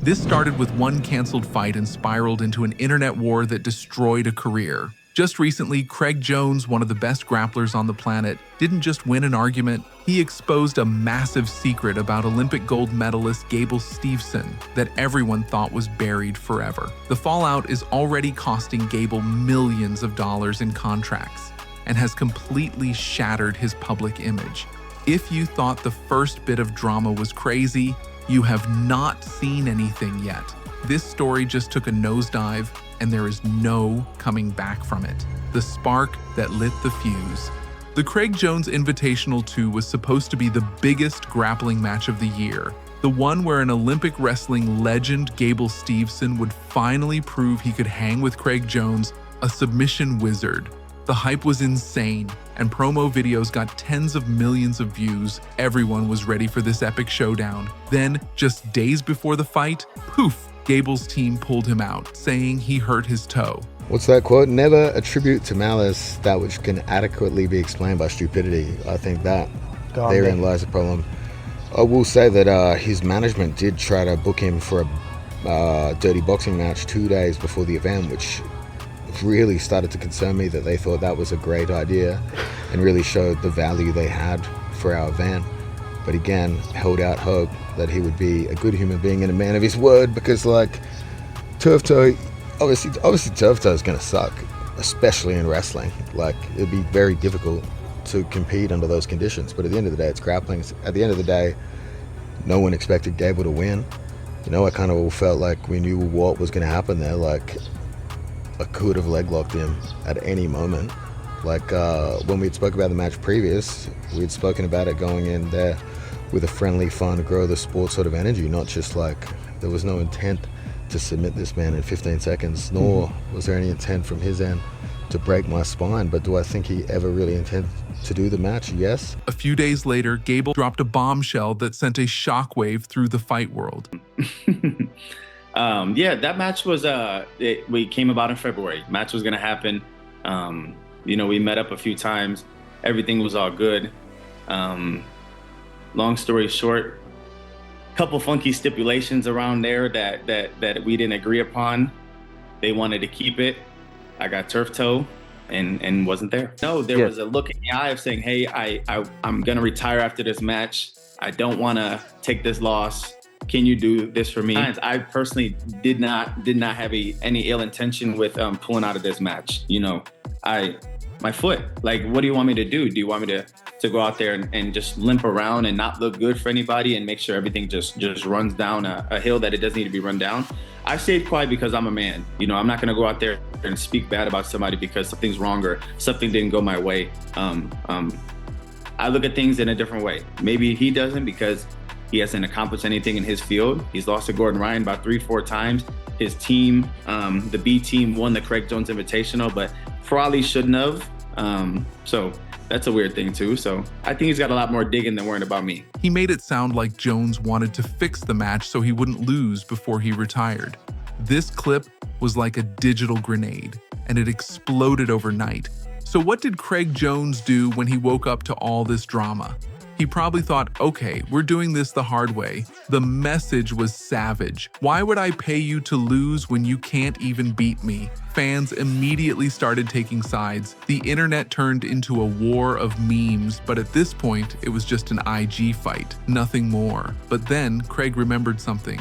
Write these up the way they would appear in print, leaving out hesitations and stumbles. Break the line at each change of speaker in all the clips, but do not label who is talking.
This started with one canceled fight and spiraled into an internet war that destroyed a career. Just recently, Craig Jones, one of the best grapplers on the planet, didn't just win an argument, he exposed a massive secret about Olympic gold medalist Gable Steveson that everyone thought was buried forever. The fallout is already costing Gable millions of dollars in contracts and has completely shattered his public image. If you thought the first bit of drama was crazy, you have not seen anything yet. This story just took a nosedive, and there is no coming back from it. The spark that lit the fuse. The Craig Jones Invitational 2 was supposed to be the biggest grappling match of the year, the one where an Olympic wrestling legend, Gable Steveson, would finally prove he could hang with Craig Jones, a submission wizard. The hype was insane, and promo videos got tens of millions of views. Everyone was ready for this epic showdown. Then, just days before the fight, poof, Gable's team pulled him out, saying he hurt his toe.
What's that quote? Never attribute to malice that which can adequately be explained by stupidity. I think that therein lies the problem. I will say that his management did try to book him for a dirty boxing match 2 days before the event, which really started to concern me that they thought that was a great idea and really showed the value they had for our event. But again, held out hope that he would be a good human being and a man of his word, because like turf toe, obviously turf toe is going to suck, especially in wrestling. Like, it'd be very difficult to compete under those conditions. But at the end of the day, it's grappling. At the end of the day, no one expected Gable to win. You know, I kind of felt like we knew what was going to happen there. Like, I could have leg locked him at any moment. Like when we'd spoke about the match previous, we'd spoken about it going in there with a friendly, fun, grow the sport sort of energy, not just like, there was no intent to submit this man in 15 seconds, nor was there any intent from his end to break my spine. But do I think he ever really intended to do the match? Yes.
A few days later, Gable dropped a bombshell that sent a shockwave through the fight world.
Yeah, that match was, we came about in February. Match was gonna happen. You know, we met up a few times. Everything was all good. Long story short, couple funky stipulations around there that we didn't agree upon. They wanted to keep it. I got turf toe and wasn't there. No, there was a look in the eye of saying, hey, I'm gonna retire after this match. I don't wanna take this loss. Can you do this for me? I personally did not have any ill intention with pulling out of this match. You know, my foot, like, what do you want me to do? Do you want me to go out there and just limp around and not look good for anybody and make sure everything just runs down a hill that it doesn't need to be run down? I stayed quiet because I'm a man. You know, I'm not gonna go out there and speak bad about somebody because something's wrong or something didn't go my way. I look at things in a different way. Maybe he doesn't because he hasn't accomplished anything in his field. He's lost to Gordon Ryan about 3-4 times. His team, the B team, won the Craig Jones Invitational, but probably shouldn't have. So that's a weird thing too. So I think he's got a lot more digging than worrying about me.
He made it sound like Jones wanted to fix the match so he wouldn't lose before he retired. This clip was like a digital grenade, and it exploded overnight. So what did Craig Jones do when he woke up to all this drama? He probably thought, okay, we're doing this the hard way. The message was savage. Why would I pay you to lose when you can't even beat me? Fans immediately started taking sides. The internet turned into a war of memes, but at this point, it was just an IG fight, nothing more. But then Craig remembered something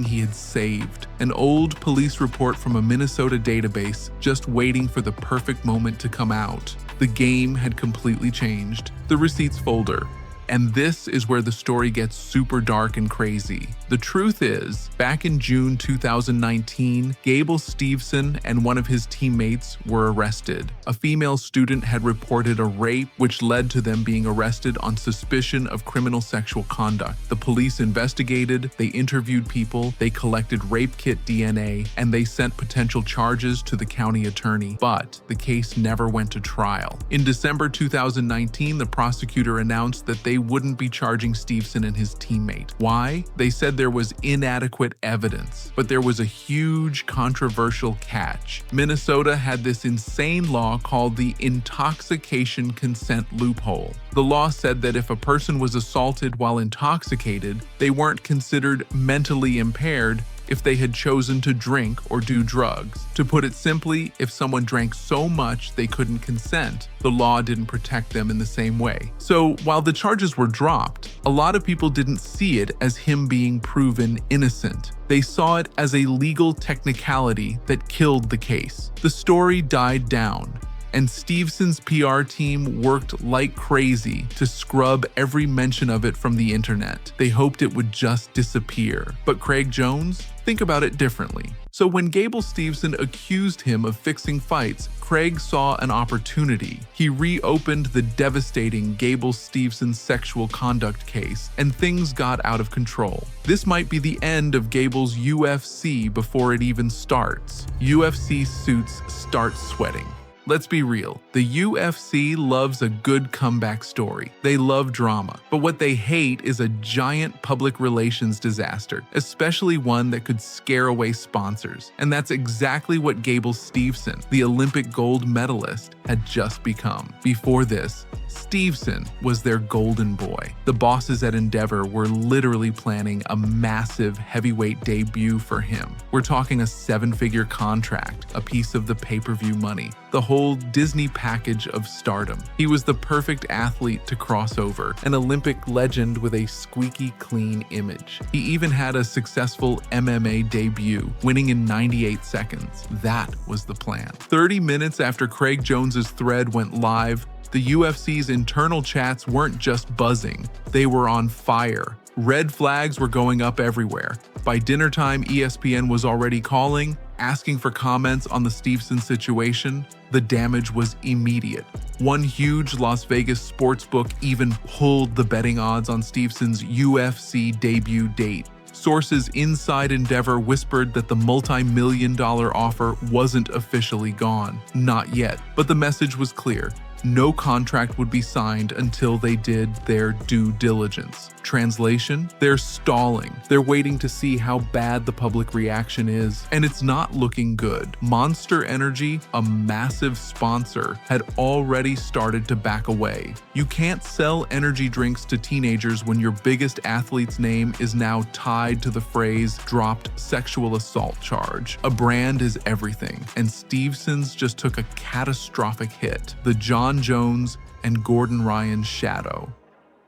he had saved. An old police report from a Minnesota database, just waiting for the perfect moment to come out. The game had completely changed. The receipts folder. And this is where the story gets super dark and crazy. The truth is, back in June 2019, Gable Steveson and one of his teammates were arrested. A female student had reported a rape, which led to them being arrested on suspicion of criminal sexual conduct. The police investigated, they interviewed people, they collected rape kit DNA, and they sent potential charges to the county attorney. But the case never went to trial. In December 2019, the prosecutor announced that they they wouldn't be charging Steveson and his teammate. Why? They said there was inadequate evidence, but there was a huge controversial catch. Minnesota had this insane law called the intoxication consent loophole. The law said that if a person was assaulted while intoxicated, they weren't considered mentally impaired if they had chosen to drink or do drugs. To put it simply, if someone drank so much they couldn't consent, the law didn't protect them in the same way. So while the charges were dropped, a lot of people didn't see it as him being proven innocent. They saw it as a legal technicality that killed the case. The story died down, and Steveson's PR team worked like crazy to scrub every mention of it from the internet. They hoped it would just disappear. But Craig Jones? Think about it differently. So when Gable Steveson accused him of fixing fights, Craig saw an opportunity. He reopened the devastating Gable Steveson sexual conduct case, and things got out of control. This might be the end of Gable's UFC before it even starts. UFC suits start sweating. Let's be real, the UFC loves a good comeback story. They love drama, but what they hate is a giant public relations disaster, especially one that could scare away sponsors. And that's exactly what Gable Steveson, the Olympic gold medalist, had just become. Before this, Steveson was their golden boy. The bosses at Endeavor were literally planning a massive heavyweight debut for him. We're talking a 7-figure contract, a piece of the pay-per-view money, the whole Disney package of stardom. He was the perfect athlete to cross over, an Olympic legend with a squeaky clean image. He even had a successful MMA debut, winning in 98 seconds. That was the plan. 30 minutes after Craig Jones's thread went live, the UFC's internal chats weren't just buzzing, they were on fire. Red flags were going up everywhere. By dinner time, ESPN was already calling, asking for comments on the Steveson situation. The damage was immediate. One huge Las Vegas sportsbook even pulled the betting odds on Steveson's UFC debut date. Sources inside Endeavor whispered that the multi-million-dollar offer wasn't officially gone. Not yet, but the message was clear. No contract would be signed until they did their due diligence. Translation? They're stalling. They're waiting to see how bad the public reaction is, and it's not looking good. Monster Energy, a massive sponsor, had already started to back away. You can't sell energy drinks to teenagers when your biggest athlete's name is now tied to the phrase dropped sexual assault charge. A brand is everything, and Steveson's just took a catastrophic hit. The Jon Jones and Gordon Ryan shadow.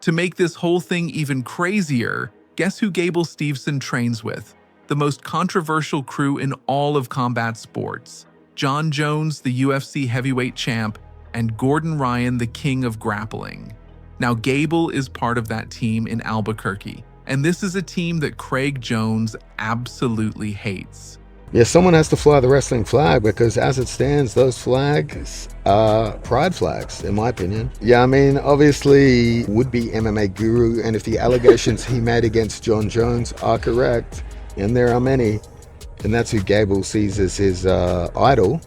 To make this whole thing even crazier, guess who Gable Steveson trains with? The most controversial crew in all of combat sports. Jon Jones, the UFC heavyweight champ, and Gordon Ryan, the king of grappling. Now, Gable is part of that team in Albuquerque, and this is a team that Craig Jones absolutely hates.
Yeah, someone has to fly the wrestling flag, because as it stands, those flags are pride flags, in my opinion. Yeah, I mean, obviously, would-be MMA guru, and if the allegations he made against Jon Jones are correct, and there are many, and that's who Gable sees as his idol,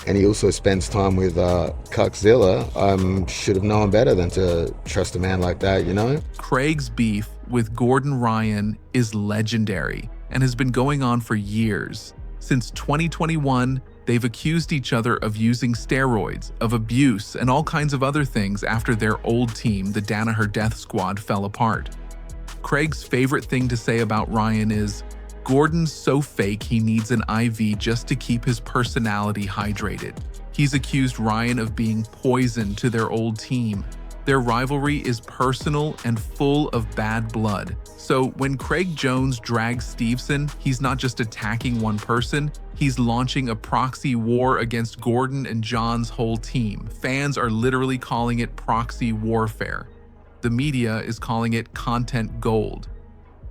and he also spends time with Cuckzilla, should have known better than to trust a man like that, you know?
Craig's beef with Gordon Ryan is legendary and has been going on for years. Since 2021, they've accused each other of using steroids, of abuse, and all kinds of other things after their old team, the Danaher Death Squad, fell apart. Craig's favorite thing to say about Ryan is, Gordon's so fake he needs an IV just to keep his personality hydrated. He's accused Ryan of being poison to their old team. Their rivalry is personal and full of bad blood. So when Craig Jones drags Steveson, he's not just attacking one person, he's launching a proxy war against Gordon and Jon's whole team. Fans are literally calling it proxy warfare. The media is calling it content gold.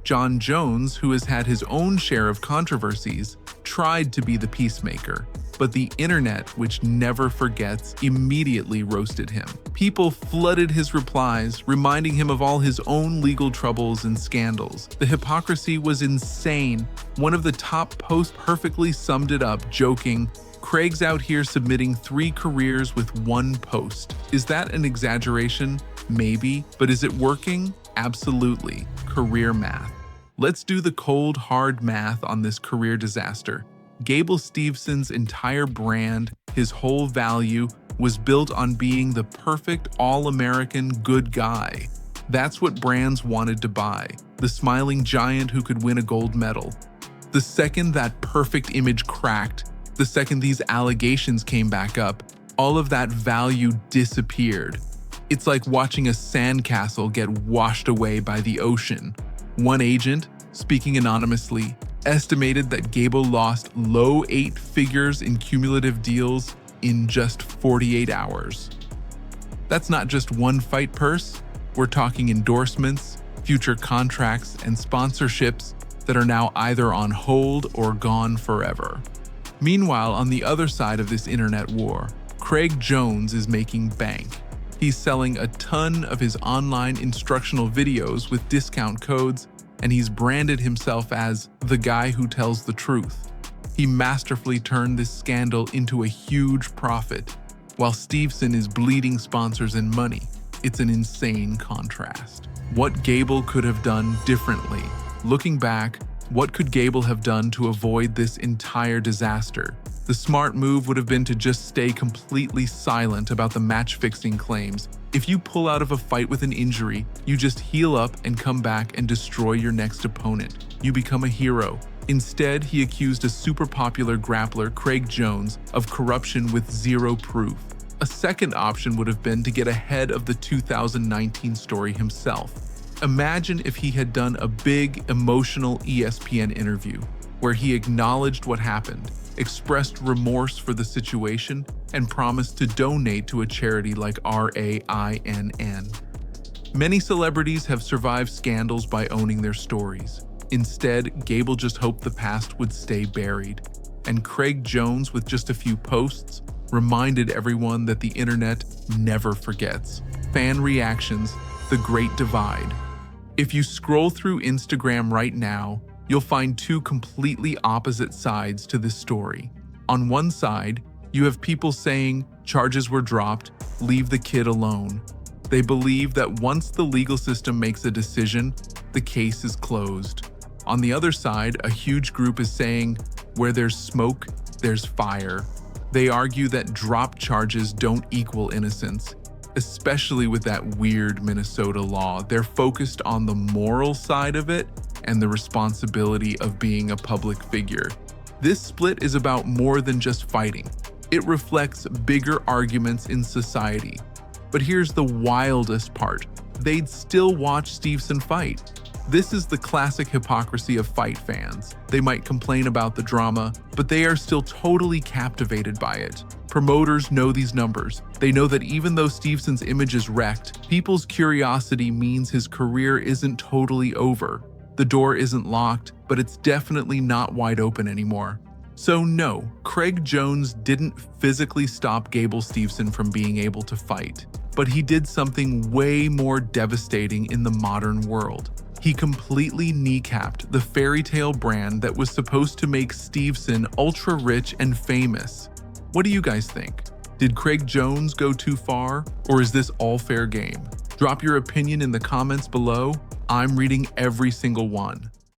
Jon Jones, who has had his own share of controversies, tried to be the peacemaker, but the internet, which never forgets, immediately roasted him. People flooded his replies, reminding him of all his own legal troubles and scandals. The hypocrisy was insane. One of the top posts perfectly summed it up, joking, "Craig's out here submitting 3 careers with 1 post. Is that an exaggeration? Maybe, but is it working? Absolutely. Career math. Let's do the cold, hard math on this career disaster. Gable Steveson's entire brand, his whole value, was built on being the perfect all-American good guy. That's what brands wanted to buy, the smiling giant who could win a gold medal. The second that perfect image cracked, the second these allegations came back up, all of that value disappeared. It's like watching a sandcastle get washed away by the ocean. One agent, speaking anonymously, estimated that Gable lost low 8 figures in cumulative deals in just 48 hours. That's not just one fight purse. We're talking endorsements, future contracts, and sponsorships that are now either on hold or gone forever. Meanwhile, on the other side of this internet war, Craig Jones is making bank. He's selling a ton of his online instructional videos with discount codes, and he's branded himself as the guy who tells the truth. He masterfully turned this scandal into a huge profit, while Steveson is bleeding sponsors and money. It's an insane contrast. What Gable could have done differently. Looking back, what could Gable have done to avoid this entire disaster? The smart move would have been to just stay completely silent about the match-fixing claims. If you pull out of a fight with an injury, you just heal up and come back and destroy your next opponent. You become a hero. Instead, he accused a super popular grappler, Craig Jones, of corruption with zero proof. A second option would have been to get ahead of the 2019 story himself. Imagine if he had done a big, emotional ESPN interview where he acknowledged what happened, expressed remorse for the situation, and promised to donate to a charity like RAINN. Many celebrities have survived scandals by owning their stories. Instead, Gable just hoped the past would stay buried. And Craig Jones, with just a few posts, reminded everyone that the internet never forgets. Fan reactions, the great divide. If you scroll through Instagram right now, you'll find two completely opposite sides to this story. On one side, you have people saying charges were dropped, leave the kid alone. They believe that once the legal system makes a decision, the case is closed. On the other side, a huge group is saying, where there's smoke, there's fire. They argue that dropped charges don't equal innocence, especially with that weird Minnesota law. They're focused on the moral side of it and the responsibility of being a public figure. This split is about more than just fighting. It reflects bigger arguments in society. But here's the wildest part. They'd still watch Steveson fight. This is the classic hypocrisy of fight fans. They might complain about the drama, but they are still totally captivated by it. Promoters know these numbers. They know that even though Steveson's image is wrecked, people's curiosity means his career isn't totally over. The door isn't locked, but it's definitely not wide open anymore. So no, Craig Jones didn't physically stop Gable Steveson from being able to fight, but he did something way more devastating in the modern world. He completely kneecapped the fairy tale brand that was supposed to make Steveson ultra rich and famous. What do you guys think? Did Craig Jones go too far, or is this all fair game? Drop your opinion in the comments below. I'm reading every single one.